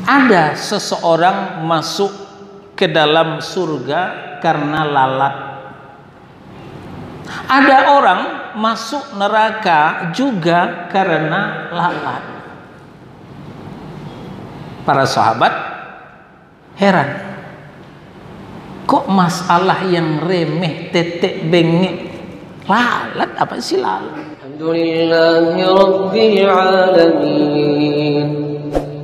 Ada seseorang masuk ke dalam surga karena lalat. Ada orang masuk neraka juga karena lalat. Para sahabat heran, kok masalah yang remeh, tetek bengek, lalat, apa sih lalat? Alhamdulillahi Rabbil Alamin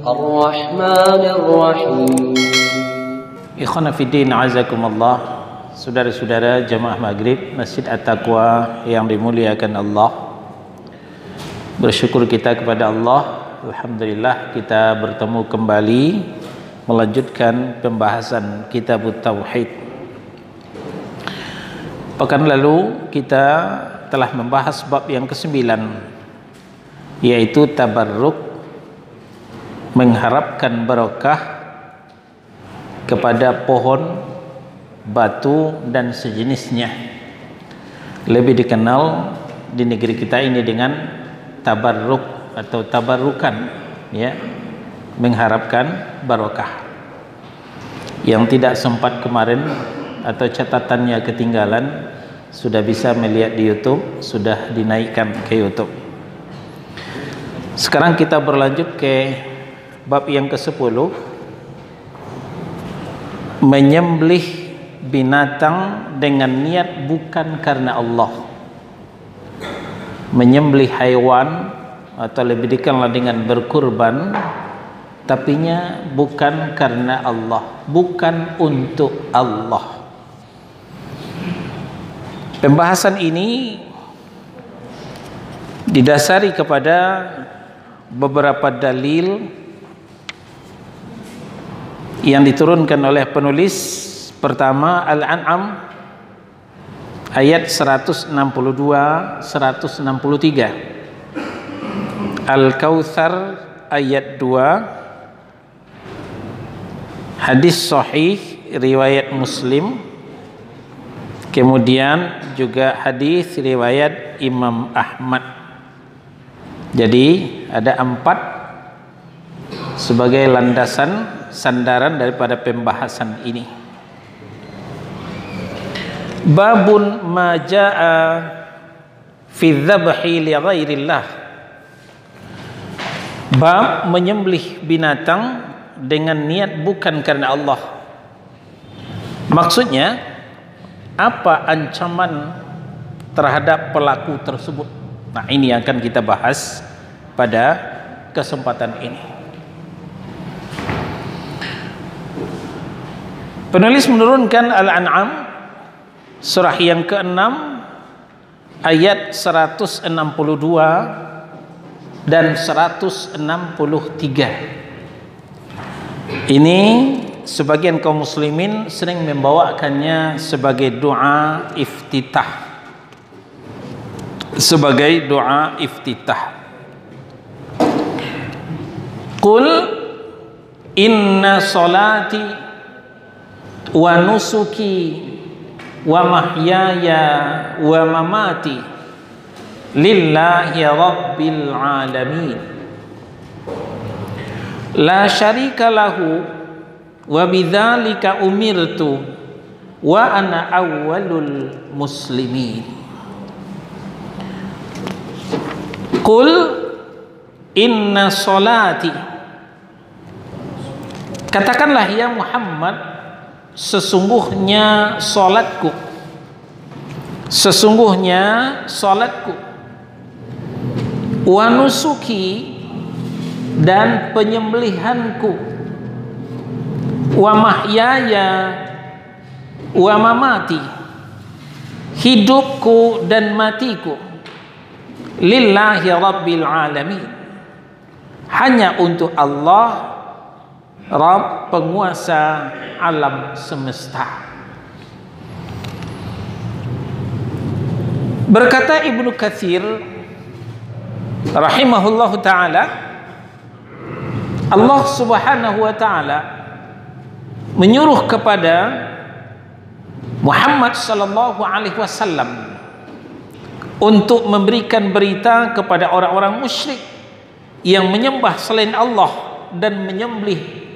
Ar-Rahmanir Rahim. Ikhwana fiddin, azakumullah. Saudara-saudara jamaah maghrib Masjid At-Taqwa yang dimuliakan Allah, bersyukur kita kepada Allah. Alhamdulillah kita bertemu kembali melanjutkan pembahasan Kitab Tauhid. Pekan lalu kita telah membahas bab yang ke-9, yaitu tabarruk, mengharapkan barokah kepada pohon, batu dan sejenisnya. Lebih dikenal di negeri kita ini dengan tabarruk atau tabarrukan, ya, mengharapkan barokah. Yang tidak sempat kemarin atau catatannya ketinggalan, sudah bisa melihat di YouTube, sudah dinaikkan ke YouTube. Sekarang kita berlanjut ke bab yang ke-10, menyembelih binatang dengan niat bukan karena Allah. Menyembelih haiwan atau lebih dikenal dengan berkurban, tapinya bukan karena Allah, bukan untuk Allah. Pembahasan ini didasari kepada beberapa dalil yang diturunkan oleh penulis. Pertama, Al-An'am ayat 162-163, Al-Kautsar ayat 2, hadis sahih riwayat Muslim, kemudian juga hadis riwayat Imam Ahmad. Jadi ada 4 sebagai landasan sandaran daripada pembahasan ini. Babun ma jaa fi dzabhi li ghairillah. Bab menyembelih binatang dengan niat bukan karena Allah. Maksudnya apa ancaman terhadap pelaku tersebut? Nah, ini yang akan kita bahas pada kesempatan ini. Penulis menurunkan Al-An'am surah yang ke-6 ayat 162 dan 163. Ini sebagian kaum muslimin sering membawakannya sebagai doa iftitah. Sebagai doa iftitah. Qul inna salati wa nusuki wa mahyaya wa mamati lillahi rabbil alamin la syarika lahu wa bidzalika umirtu wa ana awwalul muslimin. Qul inna salati, katakanlah ya Muhammad, sesungguhnya salatku, sesungguhnya salatku, wa nusuki, dan penyembelihanku, wa mahyaya wa mamati, hidupku dan matiku, lillahi rabbil alamin, hanya untuk Allah, Rabb penguasa alam semesta. Berkata Ibnu Katsir rahimahullahu taala, Allah Subhanahu wa taala menyuruh kepada Muhammad sallallahu alaihi wasallam untuk memberikan berita kepada orang-orang musyrik yang menyembah selain Allah dan menyembelih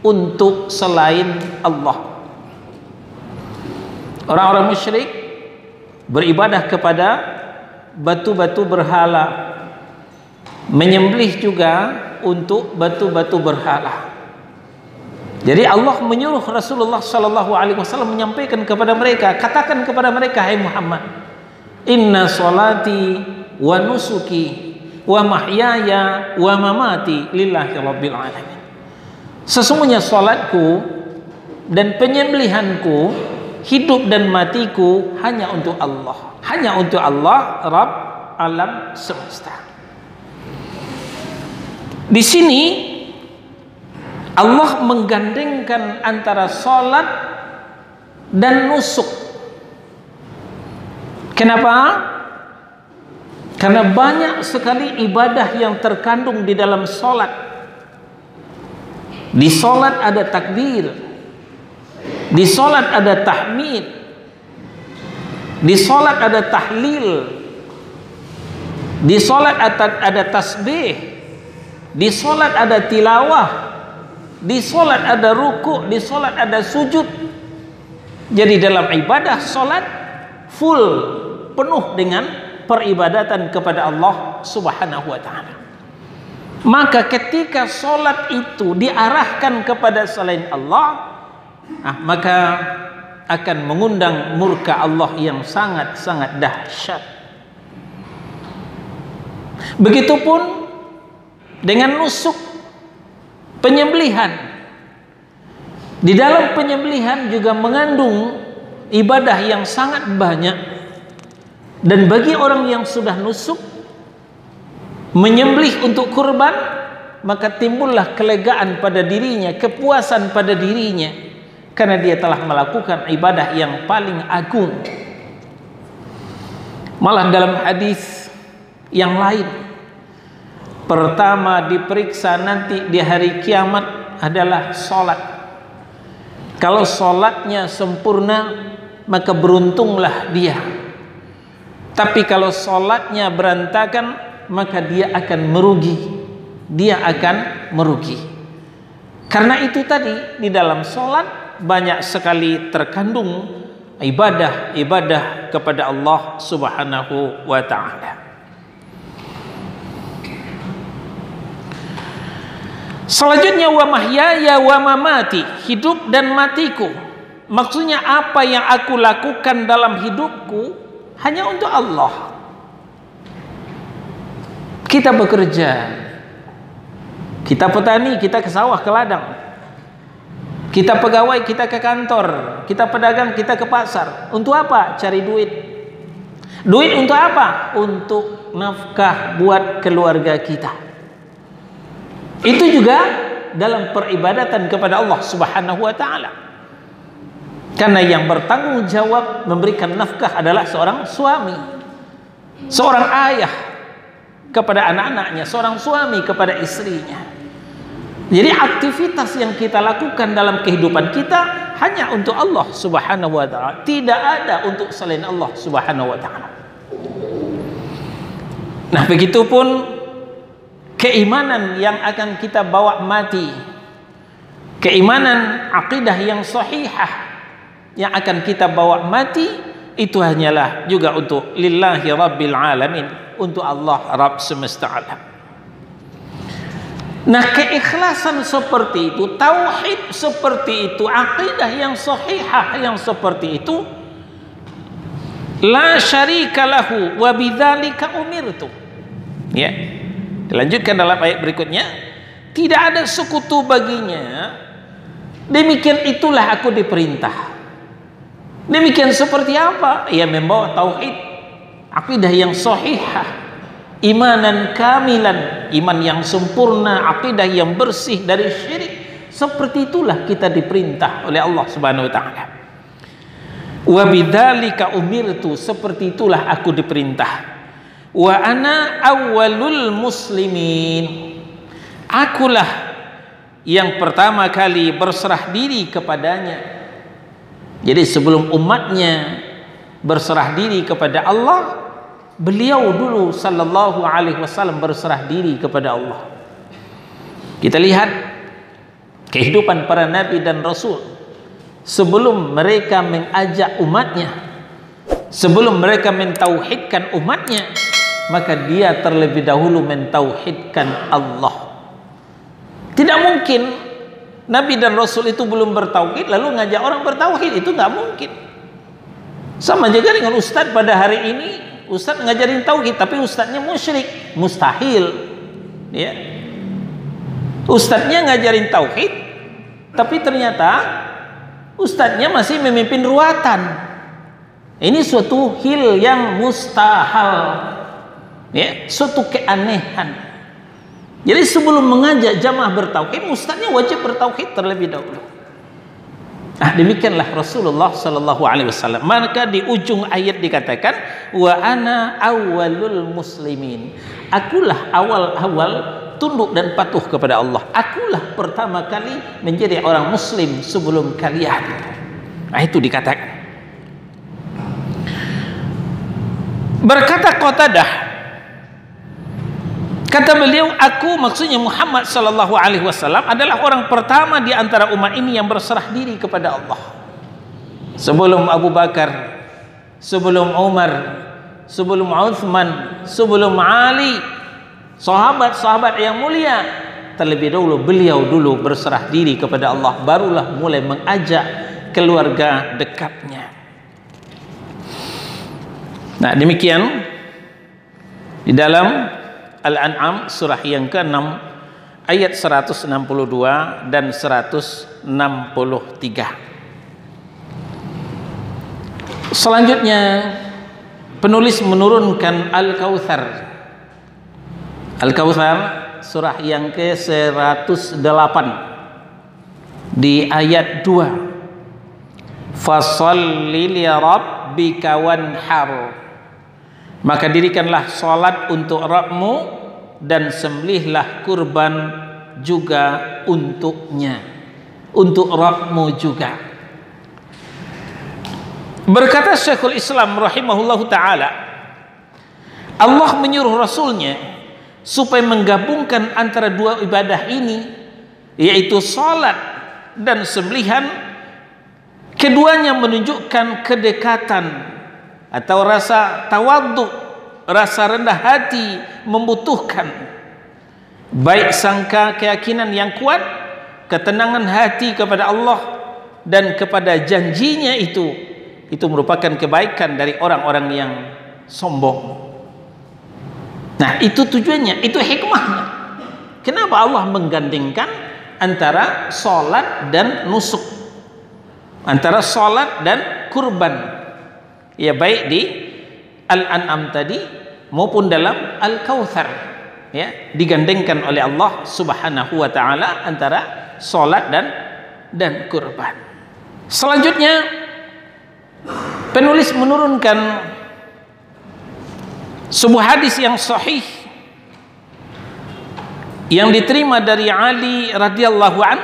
untuk selain Allah. Orang-orang musyrik beribadah kepada batu-batu berhala, menyembelih juga untuk batu-batu berhala. Jadi Allah menyuruh Rasulullah sallallahu alaihi wasallam menyampaikan kepada mereka, katakan kepada mereka, hai Muhammad, inna salati wa nusuki wa mahyaya wa mamati lillahi rabbil alamin. Sesungguhnya salatku dan penyembelihanku, hidup dan matiku hanya untuk Allah. Hanya untuk Allah, Rabb alam semesta. Di sini Allah menggandengkan antara salat dan nusuk. Kenapa? Karena banyak sekali ibadah yang terkandung di dalam salat. Di salat ada takbir, di salat ada tahmid, di salat ada tahlil, di salat ada tasbih, di salat ada tilawah, di salat ada ruku', di salat ada sujud. Jadi dalam ibadah salat full, penuh dengan peribadatan kepada Allah Subhanahu wa ta'ala. Maka ketika salat itu diarahkan kepada selain Allah, maka akan mengundang murka Allah yang sangat-sangat dahsyat. Begitupun dengan nusuk, penyembelihan. Di dalam penyembelihan juga mengandung ibadah yang sangat banyak. Dan bagi orang yang sudah nusuk, menyembelih untuk kurban, maka timbullah kelegaan pada dirinya, kepuasan pada dirinya, karena dia telah melakukan ibadah yang paling agung. Malah dalam hadis yang lain, pertama diperiksa nanti di hari kiamat adalah salat. Kalau salatnya sempurna, maka beruntunglah dia. Tapi kalau salatnya berantakan, maka dia akan merugi. Dia akan merugi. Karena itu tadi di dalam salat banyak sekali terkandung ibadah-ibadah kepada Allah Subhanahu wa ta'ala. Selanjutnya wa mahyaya wa mamati, hidup dan matiku. Maksudnya apa yang aku lakukan dalam hidupku hanya untuk Allah. Kita bekerja, kita petani, kita ke sawah, ke ladang. Kita pegawai, kita ke kantor. Kita pedagang, kita ke pasar. Untuk apa? Cari duit. Duit untuk apa? Untuk nafkah buat keluarga kita. Itu juga dalam peribadatan kepada Allah Subhanahu wa ta'ala. Karena yang bertanggung jawab memberikan nafkah adalah seorang suami, seorang ayah kepada anak-anaknya, seorang suami kepada istrinya. Jadi aktivitas yang kita lakukan dalam kehidupan kita hanya untuk Allah Subhanahu wa ta'ala, tidak ada untuk selain Allah Subhanahu wa ta'ala. Nah, begitupun keimanan yang akan kita bawa mati, keimanan akidah yang sahihah yang akan kita bawa mati, itu hanyalah juga untuk lillahi rabbil alamin, untuk Allah Rabb semesta alam. Nah, keikhlasan seperti itu, tauhid seperti itu, akidah yang sahihah yang seperti itu, la syarika lahu wa bidzalika umirtu. Ya. Dilanjutkan dalam ayat berikutnya, tidak ada sekutu baginya, demikian itulah aku diperintah. Demikian seperti apa? Ya, membawa tauhid, akidah yang sahihah, imanan kamilan, iman yang sempurna, akidah yang bersih dari syirik. Seperti itulah kita diperintah oleh Allah Subhanahu wa ta'ala. Wa bidzalika umirtu, seperti itulah aku diperintah. Wa ana awwalul muslimin, akulah yang pertama kali berserah diri kepadanya. Jadi sebelum umatnya berserah diri kepada Allah, beliau dulu sallallahu alaihi wasallam berserah diri kepada Allah. Kita lihat kehidupan para nabi dan rasul, sebelum mereka mengajak umatnya, sebelum mereka mentauhidkan umatnya, maka dia terlebih dahulu mentauhidkan Allah. Tidak mungkin nabi dan rasul itu belum bertauhid lalu ngajak orang bertauhid, itu nggak mungkin. Sama juga dengan ustadz pada hari ini, ustadz ngajarin tauhid tapi ustadznya musyrik, mustahil. Ya, ustadznya ngajarin tauhid tapi ternyata ustadznya masih memimpin ruatan. Ini suatu hal yang mustahil, ya, suatu keanehan. Jadi sebelum mengajak jamaah bertauhid, ustadznya wajib bertauhid terlebih dahulu. Nah, demikianlah Rasulullah sallallahu alaihi wasallam. Maka di ujung ayat dikatakan, wa ana awwalul muslimin. Akulah awal-awal tunduk dan patuh kepada Allah. Akulah pertama kali menjadi orang muslim sebelum kalian. Nah, itu dikatakan. Berkata Qatadah, kata beliau, aku, maksudnya Muhammad sallallahu alaihi wasallam, adalah orang pertama di antara umat ini yang berserah diri kepada Allah. Sebelum Abu Bakar, sebelum Umar, sebelum Uthman, sebelum Ali, sahabat-sahabat yang mulia, terlebih dahulu beliau dulu berserah diri kepada Allah, barulah mulai mengajak keluarga dekatnya. Nah, demikian di dalam Al-An'am surah yang ke-6 ayat 162 dan 163. Selanjutnya penulis menurunkan Al-Kautsar. Al-Kautsar surah yang ke-108 di ayat 2. Fasholli li rabbika wanhar. Maka dirikanlah salat untuk Rabbmu dan sembelihlah kurban juga untuknya, untuk Rabbmu juga. Berkata Syekhul Islam rahimahullahu ta'ala, Allah menyuruh Rasulnya supaya menggabungkan antara dua ibadah ini, yaitu salat dan sembelihan. Keduanya menunjukkan kedekatan atau rasa tawadhu, rasa rendah hati, membutuhkan baik sangka keyakinan yang kuat, ketenangan hati kepada Allah dan kepada janjinya. Itu merupakan kebaikan dari orang-orang yang sombong. Nah, itu tujuannya, itu hikmahnya. Kenapa Allah menggandengkan antara salat dan nusuk, antara salat dan kurban? Ya, baik di Al-An'am tadi maupun dalam Al-Kautsar, ya, digandengkan oleh Allah Subhanahu wa taala antara salat dan kurban. Selanjutnya penulis menurunkan sebuah hadis yang sahih yang diterima dari Ali radhiyallahu an,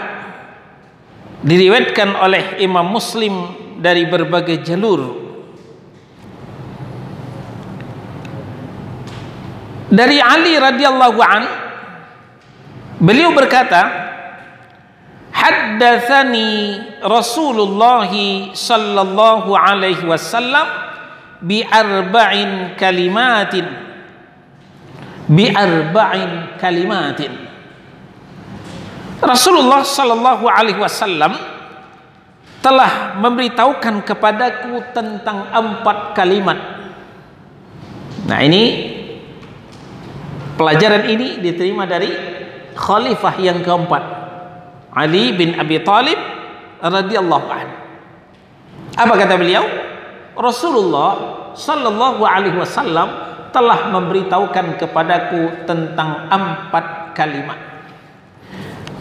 diriwayatkan oleh Imam Muslim dari berbagai jalur. Dari Ali radhiyallahu an, beliau berkata, haddatsani Rasulullah sallallahu alaihi wasallam bi arba'in kalimatin, Rasulullah sallallahu alaihi wasallam telah memberitahukan kepadaku tentang 4 kalimat. Nah, ini pelajaran ini diterima dari khalifah yang keempat, Ali bin Abi Thalib radhiyallahu anhu. Apa kata beliau? Rasulullah sallallahu alaihi wasallam telah memberitahukan kepadaku tentang 4 kalimat.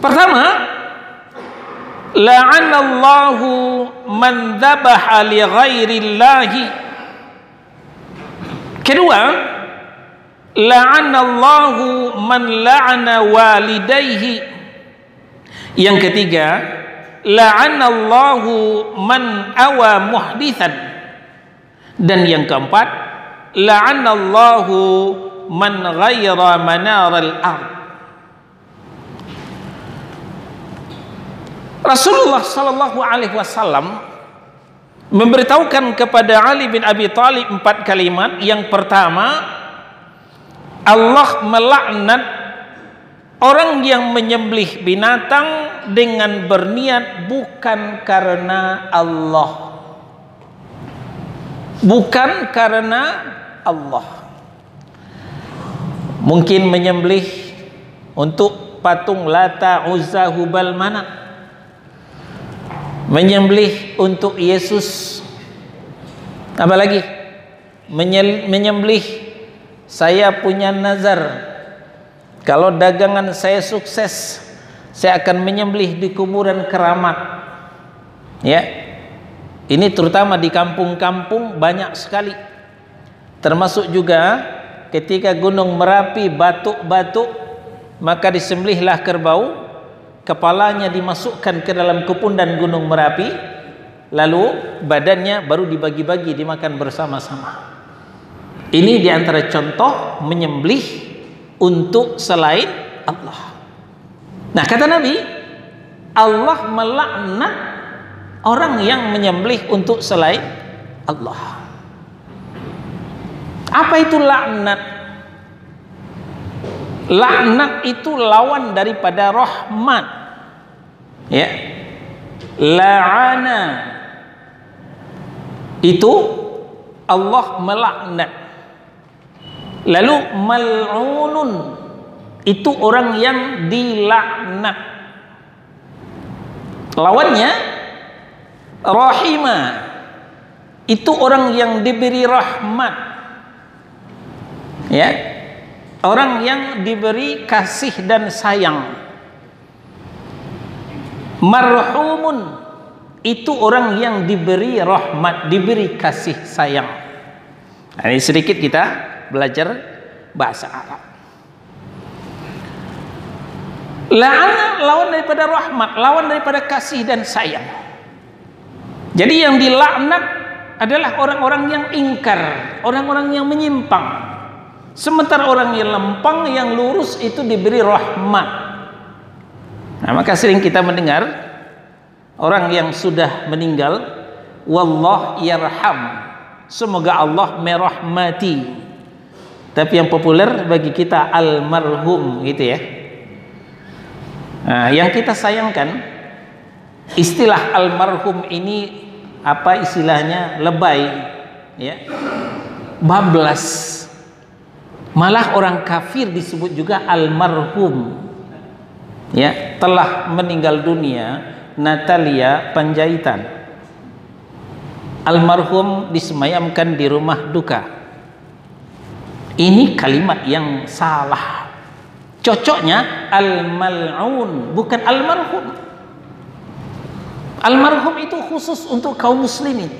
Pertama, la'anallahu man dzabaha li ghairillahi. Kedua, la'anallahu man la'ana walidayhi. Yang ketiga, la'anallahu man awa muhditsan. Dan yang keempat, la'anallahu man ghaira manaral ard. Rasulullah sallallahu alaihi wasallam memberitahukan kepada Ali bin Abi Thalib 4 kalimat. Yang pertama, Allah melaknat orang yang menyembelih binatang dengan berniat bukan karena Allah. Bukan karena Allah. Mungkin menyembelih untuk patung Lata, Uzza, Hubal, Manat. Menyembelih untuk Yesus. Apa lagi? Menyembelih, saya punya nazar, kalau dagangan saya sukses, saya akan menyembelih di kuburan keramat. Ya, ini terutama di kampung-kampung banyak sekali. Termasuk juga ketika Gunung Merapi batuk-batuk, maka disembelihlah kerbau, kepalanya dimasukkan ke dalam kepundan Gunung Merapi, lalu badannya baru dibagi-bagi dimakan bersama-sama. Ini diantara contoh menyembelih untuk selain Allah. Nah, kata Nabi, Allah melaknat orang yang menyembelih untuk selain Allah. Apa itu laknat? Laknat itu lawan daripada rahmat. Ya. La'ana itu Allah melaknat. Lalu mal'unun itu orang yang dilaknat. Lawannya rahimah itu orang yang diberi rahmat. Ya, orang yang diberi kasih dan sayang. Marhumun itu orang yang diberi rahmat, diberi kasih sayang. Nah, ini sedikit kita belajar bahasa Arab. La'ana lawan daripada rahmat, lawan daripada kasih dan sayang. Jadi yang dilaknat adalah orang-orang yang ingkar, orang-orang yang menyimpang. Sementara orang yang lempang, yang lurus itu diberi rahmat. Nah, maka sering kita mendengar orang yang sudah meninggal, wallah yarham, semoga Allah merahmati. Tapi yang populer bagi kita almarhum, gitu ya. Nah, yang kita sayangkan, istilah almarhum ini apa istilahnya, lebay, ya, bablas. Malah orang kafir disebut juga almarhum. Ya, telah meninggal dunia Natalia Panjaitan. Almarhum disemayamkan di rumah duka. Ini kalimat yang salah. Cocoknya al-mal'un, bukan almarhum. Almarhum itu khusus untuk kaum muslimin.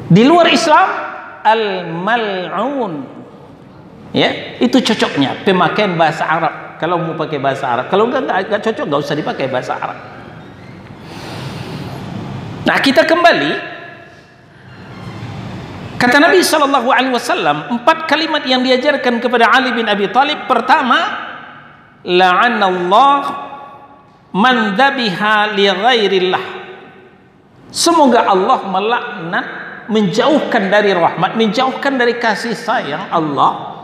Di luar Islam al-mal'un. Ya, itu cocoknya pemakaian bahasa Arab. Kalau mau pakai bahasa Arab, kalau enggak cocok, enggak usah dipakai bahasa Arab. Nah, kita kembali. Kata Nabi SAW, 4 kalimat yang diajarkan kepada Ali bin Abi Thalib. Pertama, la'anallah man dhabiha li ghairillah. Semoga Allah melaknat, menjauhkan dari rahmat, menjauhkan dari kasih sayang Allah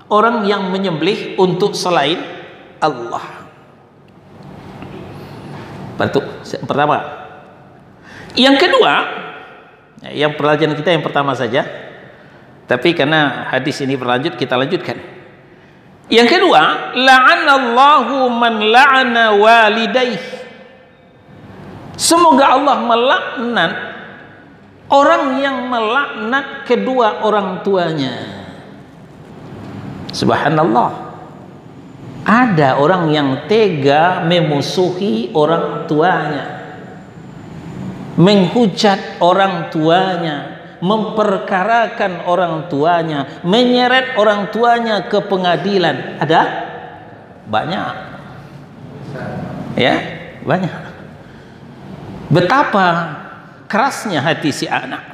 orang yang menyembelih untuk selain Allah. Pertama. Yang kedua, yang pelajaran kita yang pertama saja, tapi karena hadis ini berlanjut, kita lanjutkan. Yang kedua, la'anallahu man la'ana walidayh. Semoga Allah melaknat orang yang melaknat kedua orang tuanya. Subhanallah. Ada orang yang tega memusuhi orang tuanya, menghujat orang tuanya, memperkarakan orang tuanya, menyeret orang tuanya ke pengadilan. Ada? Banyak. Ya, banyak. Betapa kerasnya hati si anak.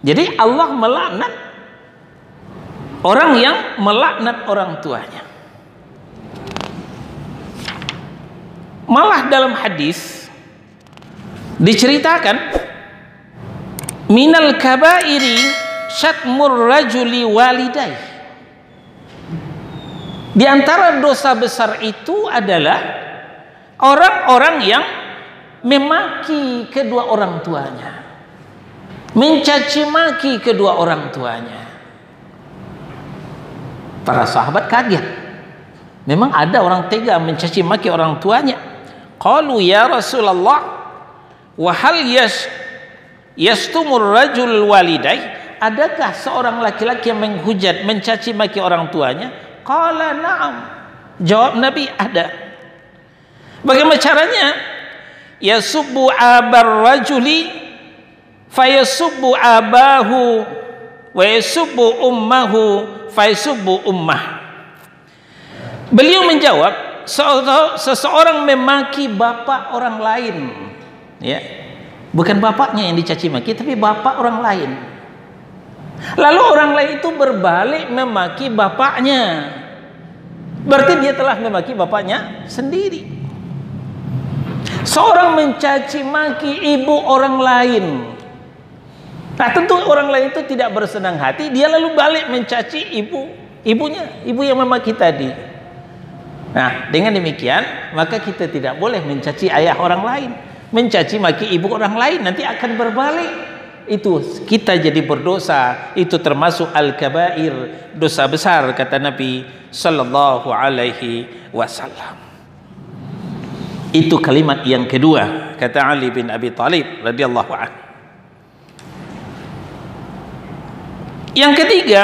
Jadi Allah melaknat orang yang melaknat orang tuanya. Malah dalam hadis diceritakan minal kabairi syatmur rajuli walidai. Di antara dosa besar itu adalah orang-orang yang memaki kedua orang tuanya, mencaci maki kedua orang tuanya. Para sahabat kaget. Memang ada orang tega mencaci maki orang tuanya. Qalu ya Rasulullah, wa hal yastumur rajul walidai? Adakah seorang laki-laki yang menghujat, mencaci maki orang tuanya? Qala na'am. Jawab Nabi, ada. Bagaimana caranya? Yasubbu abar rajuli fayasubbu abahu wa yasubbu ummahu fayasubbu ummah. Beliau menjawab, seseorang memaki bapak orang lain, ya, bukan bapaknya yang dicaci maki, tapi bapak orang lain. Lalu orang lain itu berbalik memaki bapaknya, berarti dia telah memaki bapaknya sendiri. Seorang mencaci maki ibu orang lain, nah tentu orang lain itu tidak bersenang hati, dia lalu balik mencaci ibu yang memaki tadi. Nah, dengan demikian maka kita tidak boleh mencaci ayah orang lain, mencaci maki ibu orang lain, nanti akan berbalik. Itu kita jadi berdosa, itu termasuk al-kabair, dosa besar kata Nabi sallallahu alaihi wasallam. Itu kalimat yang kedua kata Ali bin Abi Thalib radhiyallahu anhu. Yang ketiga,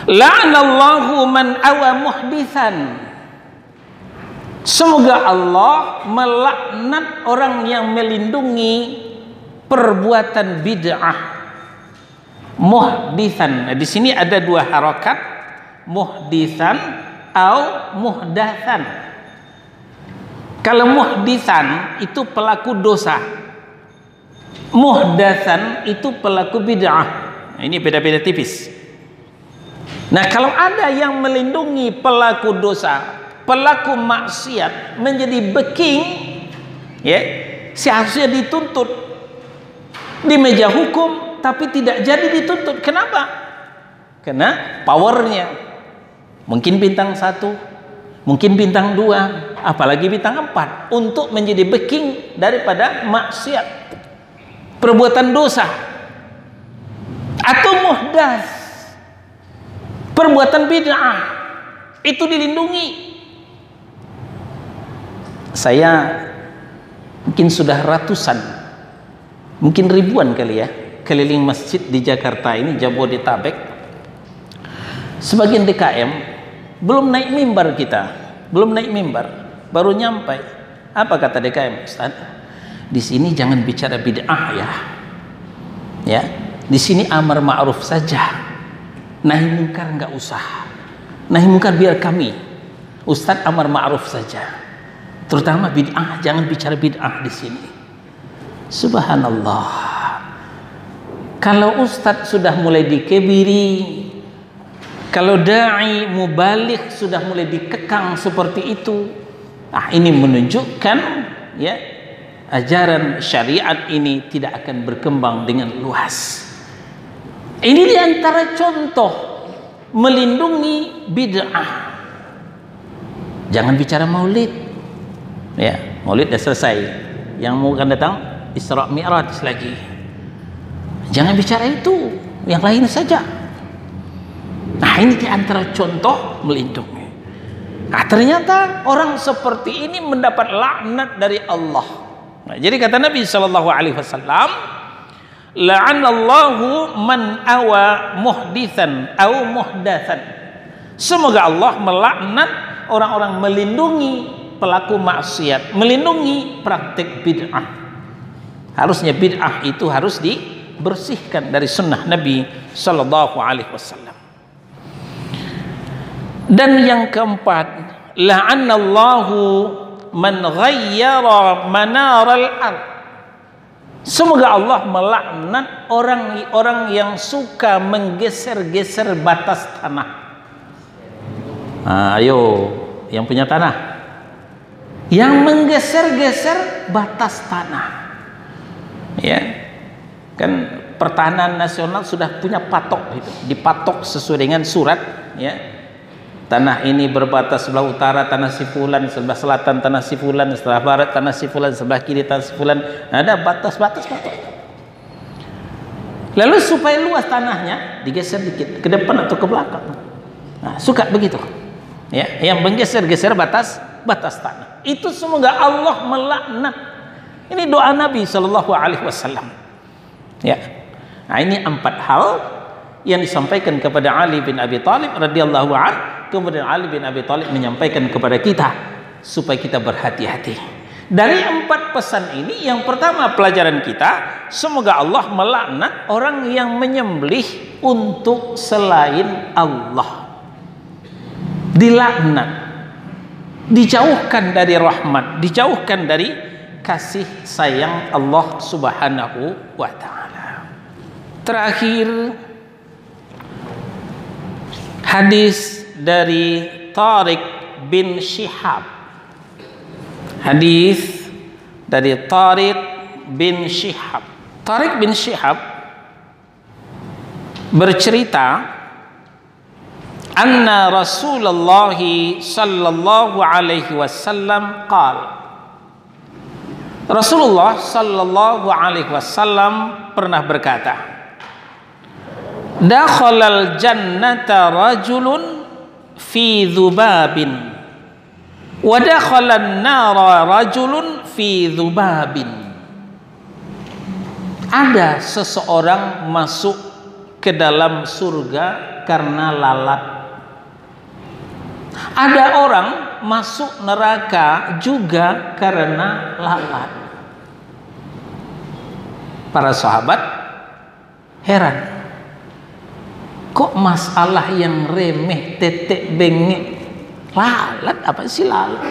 la'anallahu man awa muhditsan. Semoga Allah melaknat orang yang melindungi perbuatan bid'ah. Muhditsan. Nah, di sini ada dua harakat, muhditsan atau muhdatsan. Kalau muhditsan itu pelaku dosa, muhdatsan itu pelaku bid'ah. Nah, ini beda-beda tipis. Nah, kalau ada yang melindungi pelaku dosa, pelaku maksiat menjadi beking, ya, seharusnya dituntut di meja hukum, tapi tidak jadi dituntut. Kenapa? Karena powernya mungkin bintang 1, mungkin bintang 2, apalagi bintang 4 untuk menjadi beking daripada maksiat, perbuatan dosa. Atau muhdas, perbuatan bid'ah, itu dilindungi. Saya mungkin sudah ratusan, mungkin ribuan kali ya, keliling masjid di Jakarta ini, Jabodetabek. Sebagian DKM belum naik mimbar, kita belum naik mimbar, baru nyampai. Apa kata DKM? Ustaz, di sini jangan bicara bid'ah ya, di sini amar ma'ruf saja, nahi mungkar nggak usah. Nahi mungkar biar kami, Ustaz amar ma'ruf saja. Terutama bid'ah, jangan bicara bid'ah di sini. Subhanallah. Kalau ustadz sudah mulai dikebiri, kalau dai mubalik sudah mulai dikekang seperti itu, ini menunjukkan ya, ajaran syariat ini tidak akan berkembang dengan luas. Ini diantara contoh melindungi bid'ah. Jangan bicara maulid. Ya, maulid dah selesai. Yang mau akan datang Isra Mi'raj lagi. Jangan bicara itu, yang lain saja. Nah, ini diantara contoh melindungi. Nah, ternyata orang seperti ini mendapat laknat dari Allah. Nah, jadi kata Nabi sallallahu alaihi wasallam, la'anallahu man awa muhditsan au muhdatsan. Semoga Allah melaknat orang-orang melindungi pelaku maksiat, melindungi praktik bid'ah. Harusnya bid'ah itu harus dibersihkan dari sunnah Nabi sallallahu alaihi wasallam. Dan yang keempat, la'anallahu man ghayyara manaral ardh. Semoga Allah melaknat orang-orang yang suka menggeser-geser batas tanah. Ayo, yang punya tanah, yang menggeser-geser batas tanah, ya kan pertahanan nasional sudah punya patok, itu dipatok sesuai dengan surat, ya. Tanah ini berbatas sebelah utara tanah si fulan, sebelah selatan tanah si fulan, sebelah barat tanah si fulan, sebelah kiri tanah si fulan. Ada batas-batas patok. Lalu supaya luas tanahnya digeser dikit ke depan atau ke belakang. Nah, suka begitu. Ya, yang menggeser-geser batas tanah. Itu semoga Allah melaknat. Ini doa Nabi sallallahu alaihi wasallam. Ya. Nah, ini 4 hal yang disampaikan kepada Ali bin Abi Thalib radhiyallahu anhu, kemudian Ali bin Abi Thalib menyampaikan kepada kita supaya kita berhati-hati. Dari 4 pesan ini, yang pertama pelajaran kita, semoga Allah melaknat orang yang menyembelih untuk selain Allah. Dilaknat, dijauhkan dari rahmat, dijauhkan dari kasih sayang Allah Subhanahu wa ta'ala. Terakhir, hadis dari Tariq bin Shihab. Hadis dari Tariq bin Shihab. Tariq bin Shihab bercerita, anna Rasulullah sallallahu alaihi wasallam qala, Rasulullah sallallahu alaihi wasallam pernah berkata, dakhalal jannata rajulun fi dhubabin wa dakhalan nara rajulun fi dhubabin. Ada seseorang masuk ke dalam surga karena lalat. Ada orang masuk neraka juga karena lalat. Para sahabat heran, kok masalah yang remeh, tetek bengek, lalat, apa sih lalat?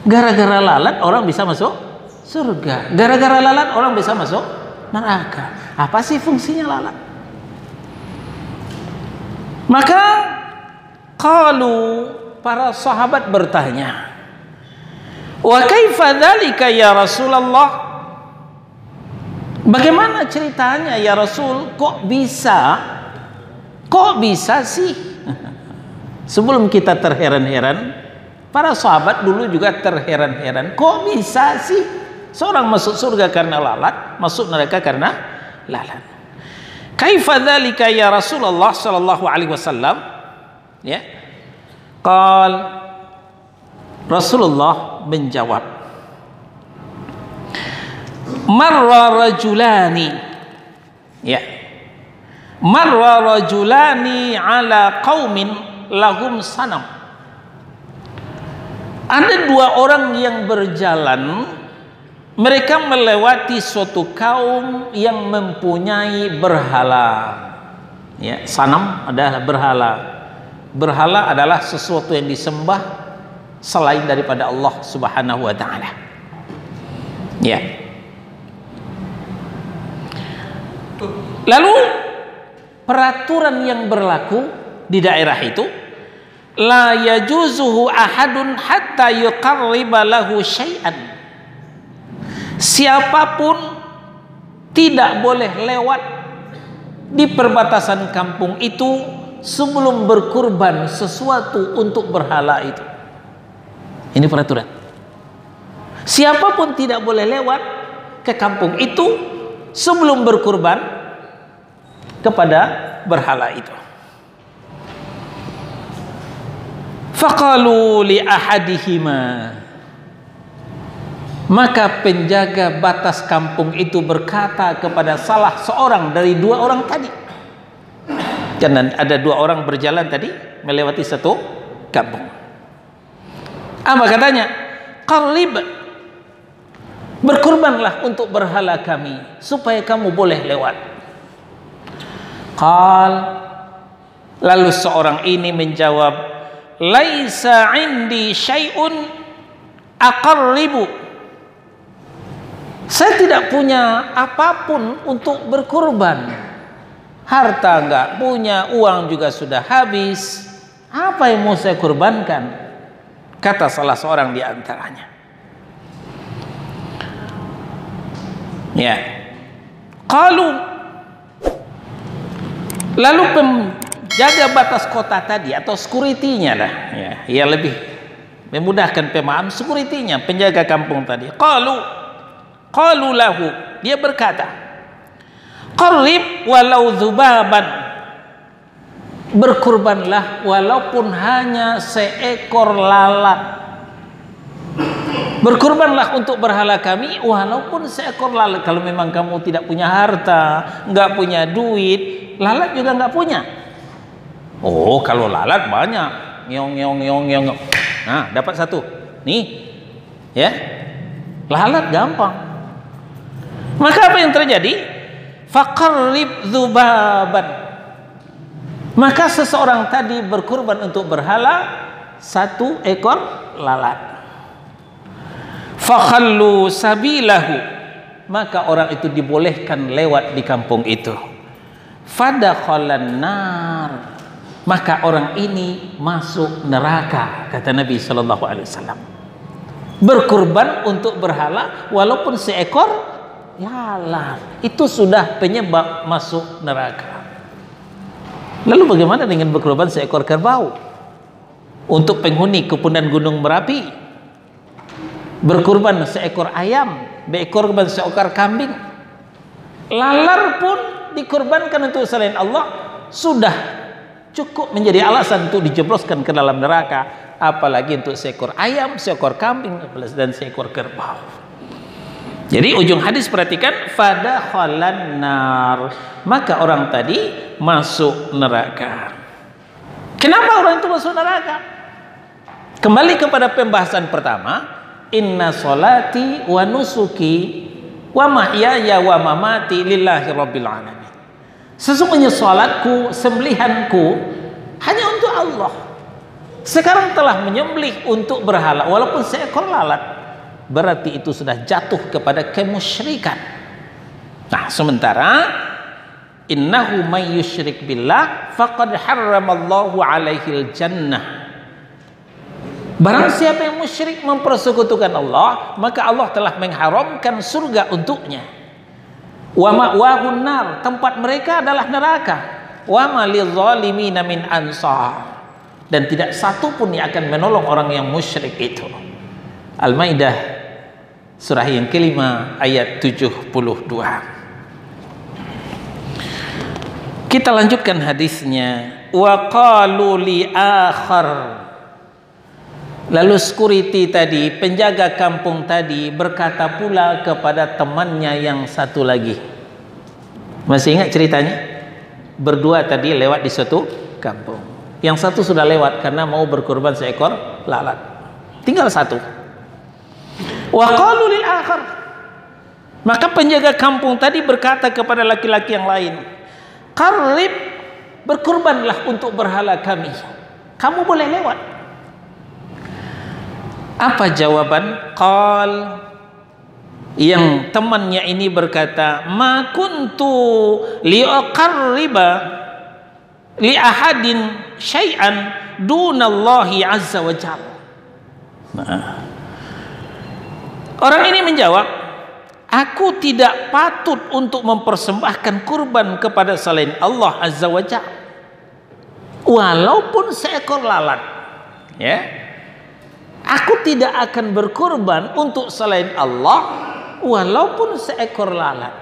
Gara-gara lalat orang bisa masuk surga, gara-gara lalat orang bisa masuk neraka. Apa sih fungsinya lalat? Maka qalu, para sahabat bertanya, wa kaifa dzalika ya Rasulullah? Bagaimana ceritanya ya Rasul? Kok bisa sih? Sebelum kita terheran-heran, para sahabat dulu juga terheran-heran. Kok bisa sih seorang masuk surga karena lalat, masuk neraka karena lalat? Kaifa dzalika ya Rasulullah sallallahu alaihi wasallam? Ya. Qal, Rasulullah menjawab, marra rajulani, ya, marra rajulani ala qaumin lahum sanam. Ada 2 orang yang berjalan, mereka melewati suatu kaum yang mempunyai berhala. Ya, sanam adalah berhala. Berhala adalah sesuatu yang disembah selain daripada Allah Subhanahu wa ta'ala. Ya. Lalu peraturan yang berlaku di daerah itu, la yajuzuhu ahadun hatta yuqarriba lahu syai'an. Siapapun tidak boleh lewat di perbatasan kampung itu sebelum berkurban sesuatu untuk berhala itu. Ini peraturan. Siapapun tidak boleh lewat ke kampung itu sebelum berkurban kepada berhala itu. Faqalu li ahadihima, maka penjaga batas kampung itu berkata kepada salah seorang dari 2 orang tadi. Karena ada 2 orang berjalan tadi melewati satu kampung. Apa katanya? Qarrib, berkurbanlah untuk berhala kami supaya kamu boleh lewat. Qal, lalu seorang ini menjawab, laisa indi syai'un aqarribu. Saya tidak punya apapun untuk berkurban. Harta enggak punya, uang juga sudah habis. Apa yang mau saya kurbankan? Kata salah seorang di antaranya. Ya. Lalu penjaga batas kota tadi atau security-nya lah, ya lebih memudahkan pemahaman, security-nya, penjaga kampung tadi. Qalu lahu, dia berkata, qarrib walau dzubaban, berkurbanlah walaupun hanya seekor lalat. Berkurbanlah untuk berhala kami walaupun seekor lalat. Kalau memang kamu tidak punya harta, nggak punya duit, lalat juga nggak punya. Oh, kalau lalat banyak, nyong. Nah, dapat satu. Nih, ya, lalat gampang. Maka apa yang terjadi? Faqarrib dzubaban. Maka seseorang tadi berkurban untuk berhala satu ekor lalat. Fakhallu sabilahu, maka orang itu dibolehkan lewat di kampung itu. Fadakhalan nar, maka orang ini masuk neraka, kata Nabi sallallahu alaihi wasallam. Berkurban untuk berhala walaupun seekor lalat, itu sudah penyebab masuk neraka. Lalu bagaimana dengan berkurban seekor kerbau untuk penghuni kepunan Gunung Merapi? Berkurban seekor ayam, berkurban seekor kambing. Lalat pun dikurbankan untuk selain Allah, sudah cukup menjadi alasan untuk dijebloskan ke dalam neraka, apalagi untuk seekor ayam, seekor kambing dan seekor kerbau. Jadi ujung hadis perhatikan, fadakhalan nar, maka orang tadi masuk neraka. Kenapa orang itu masuk neraka? Kembali kepada pembahasan pertama, inna solati wa nusuki wa mahyaya wa mamati lillahi rabbil alamin. Sesungguhnya salatku, sembelihanku hanya untuk Allah. Sekarang telah menyembelih untuk berhala walaupun seekor lalat, berarti itu sudah jatuh kepada kemusyrikan. Nah, sementara innahu may yusyrik billah faqad harramallahu alaihil jannah. Barang siapa yang musyrik mempersekutukan Allah, maka Allah telah mengharamkan surga untuknya. Wa ma'wahun nar, tempat mereka adalah neraka. Wa ma lidzalimina min ansar, dan tidak satu pun yang akan menolong orang yang musyrik itu. Al-Maidah surah yang kelima ayat 72. Kita lanjutkan hadisnya. Wa qalu li akhar, lalu security tadi, penjaga kampung tadi berkata pula kepada temannya yang satu lagi. Masih ingat ceritanya? Berdua tadi lewat di suatu kampung. Yang satu sudah lewat karena mau berkorban seekor lalat. Tinggal satu. Wa qalu lil akhar, maka penjaga kampung tadi berkata kepada laki-laki yang lain, qarrib, berkorbanlah untuk berhala kami. Kamu boleh lewat. Apa jawaban? Qal, yang temannya ini berkata, ma kuntu liaqarriba li ahadin syai'an dunallahi azza wa jalla. Nah, orang ini menjawab, aku tidak patut untuk mempersembahkan kurban kepada selain Allah azza wa jalla walaupun seekor lalat, ya. Aku tidak akan berkorban untuk selain Allah walaupun seekor lalat.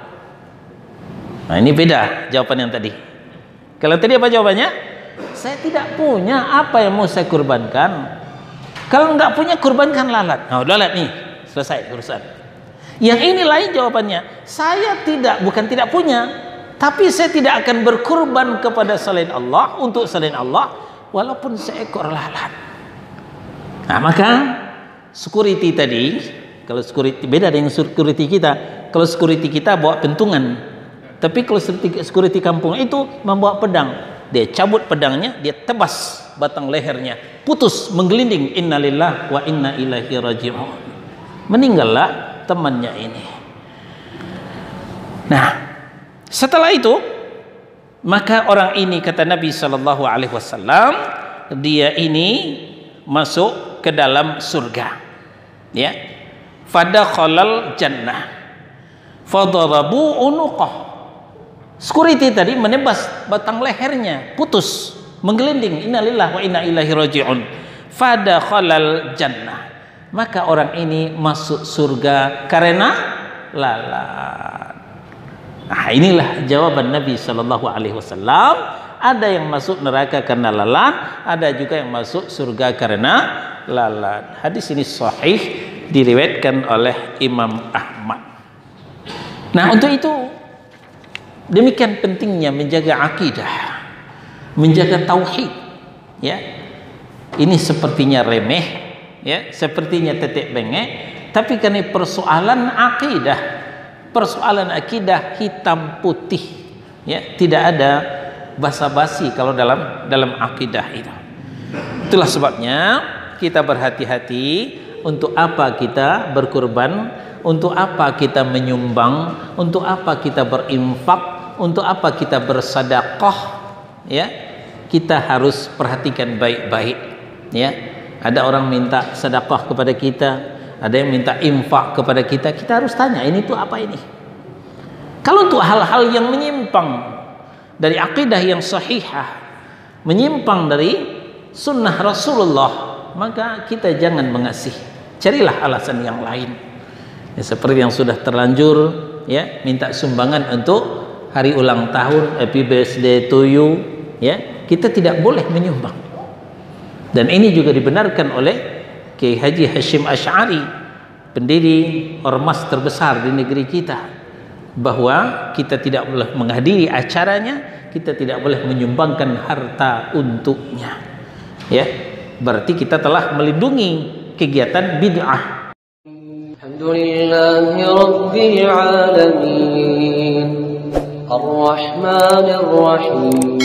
Nah, ini beda jawaban yang tadi. Kalau tadi apa jawabannya? Saya tidak punya apa yang mau saya kurbankan. Kalau nggak punya, kurbankan lalat. Nah, lalat nih, selesai urusan. Yang ini lain jawabannya. Saya bukan tidak punya, tapi saya tidak akan berkorban kepada selain Allah, untuk selain Allah walaupun seekor lalat. Nah, maka security tadi, kalau security beda dengan security kita. Kalau security kita bawa pentungan, tapi kalau security kampung itu membawa pedang. Dia cabut pedangnya, dia tebas batang lehernya, putus, menggelinding. Innalillahi wa inna ilaihi raji'un. Meninggallah temannya ini. Nah, setelah itu, maka orang ini, kata Nabi sallallahu alaihi wasallam, dia ini masuk ke dalam surga. Ya. Fadakhalal jannah. Fadarabu unuqah. Security tadi menebas batang lehernya, putus, menggelinding. Innalillahi wa inna ilaihi raji'un. Fadakhalal jannah. Maka orang ini masuk surga karena lalat. Nah, inilah jawaban Nabi sallallahu alaihi wasallam. Ada yang masuk neraka karena lalat, ada juga yang masuk surga karena lalat. Hadis ini sahih, diriwayatkan oleh Imam Ahmad. Nah, untuk itu demikian pentingnya menjaga akidah, menjaga tauhid. Ya, ini sepertinya remeh, ya, sepertinya tetek bengek, tapi karena persoalan akidah, persoalan akidah hitam putih, ya, tidak ada basa-basi kalau dalam akidah itu. Itulah sebabnya kita berhati-hati untuk apa kita berkurban, untuk apa kita menyumbang, untuk apa kita berinfak, untuk apa kita bersedekah, ya. Kita harus perhatikan baik-baik, ya. Ada orang minta sedekah kepada kita, ada yang minta infak kepada kita, kita harus tanya, ini tuh apa ini? Kalau untuk hal-hal yang menyimpang dari akidah yang sahihah, menyimpang dari sunnah Rasulullah, maka kita jangan mengasih. Carilah alasan yang lain. Ya, seperti yang sudah terlanjur, ya, minta sumbangan untuk hari ulang tahun, happy birthday to you, ya, kita tidak boleh menyumbang. Dan ini juga dibenarkan oleh Kiai Haji Hashim Asy'ari, pendiri ormas terbesar di negeri kita, bahwa kita tidak boleh menghadiri acaranya, kita tidak boleh menyumbangkan harta untuknya. Ya, berarti kita telah melindungi kegiatan bid'ah. Alhamdulillahi Rabbil Alamin Ar-Rahmanir Rahim